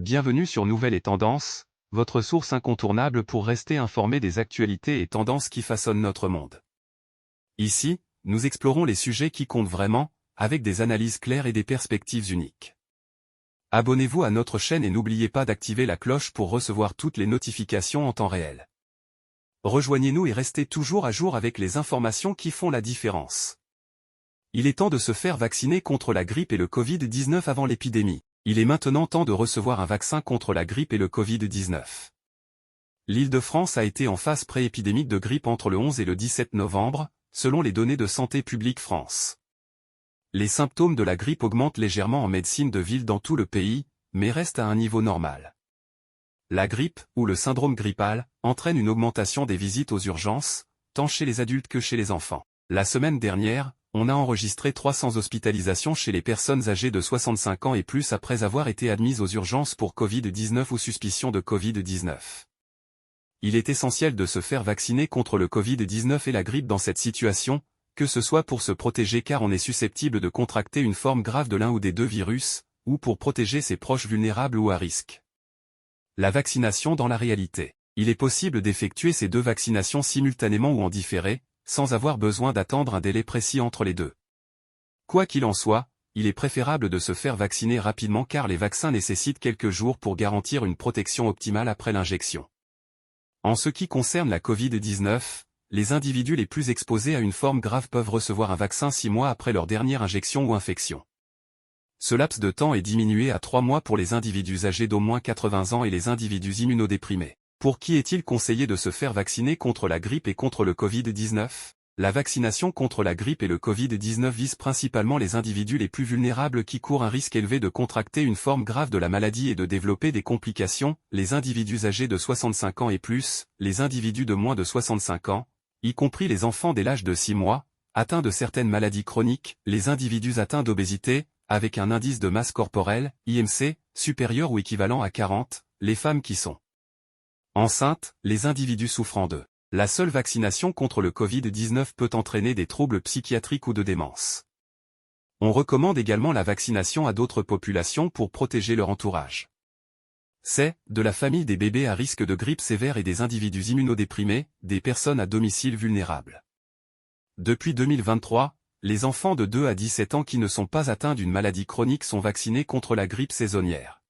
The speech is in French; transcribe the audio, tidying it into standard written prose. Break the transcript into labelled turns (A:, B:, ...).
A: Bienvenue sur Nouvelles et Tendances, votre source incontournable pour rester informé des actualités et tendances qui façonnent notre monde. Ici, nous explorons les sujets qui comptent vraiment, avec des analyses claires et des perspectives uniques. Abonnez-vous à notre chaîne et n'oubliez pas d'activer la cloche pour recevoir toutes les notifications en temps réel. Rejoignez-nous et restez toujours à jour avec les informations qui font la différence. Il est temps de se faire vacciner contre la grippe et le Covid-19 avant l'épidémie. Il est maintenant temps de recevoir un vaccin contre la grippe et le Covid-19. L'Île-de-France a été en phase pré-épidémique de grippe entre le 11 et le 17 novembre, selon les données de Santé publique France. Les symptômes de la grippe augmentent légèrement en médecine de ville dans tout le pays, mais restent à un niveau normal. La grippe, ou le syndrome grippal, entraîne une augmentation des visites aux urgences, tant chez les adultes que chez les enfants. La semaine dernière, on a enregistré 300 hospitalisations chez les personnes âgées de 65 ans et plus après avoir été admises aux urgences pour Covid-19 ou suspicion de Covid-19. Il est essentiel de se faire vacciner contre le Covid-19 et la grippe dans cette situation, que ce soit pour se protéger car on est susceptible de contracter une forme grave de l'un ou des deux virus, ou pour protéger ses proches vulnérables ou à risque. La vaccination dans la réalité. Il est possible d'effectuer ces deux vaccinations simultanément ou en différé, sans avoir besoin d'attendre un délai précis entre les deux. Quoi qu'il en soit, il est préférable de se faire vacciner rapidement car les vaccins nécessitent quelques jours pour garantir une protection optimale après l'injection. En ce qui concerne la Covid-19, les individus les plus exposés à une forme grave peuvent recevoir un vaccin 6 mois après leur dernière injection ou infection. Ce laps de temps est diminué à 3 mois pour les individus âgés d'au moins 80 ans et les individus immunodéprimés. Pour qui est-il conseillé de se faire vacciner contre la grippe et contre le Covid-19 ? La vaccination contre la grippe et le Covid-19 vise principalement les individus les plus vulnérables qui courent un risque élevé de contracter une forme grave de la maladie et de développer des complications, les individus âgés de 65 ans et plus, les individus de moins de 65 ans, y compris les enfants dès l'âge de 6 mois, atteints de certaines maladies chroniques, les individus atteints d'obésité, avec un indice de masse corporelle, IMC, supérieur ou équivalent à 40, les femmes qui sont enceintes, les individus souffrant de. La seule vaccination contre le Covid-19 peut entraîner des troubles psychiatriques ou de démence. On recommande également la vaccination à d'autres populations pour protéger leur entourage. C'est, de la famille des bébés à risque de grippe sévère et des individus immunodéprimés, des personnes à domicile vulnérable. Depuis 2023, les enfants de 2 à 17 ans qui ne sont pas atteints d'une maladie chronique sont vaccinés contre la grippe saisonnière.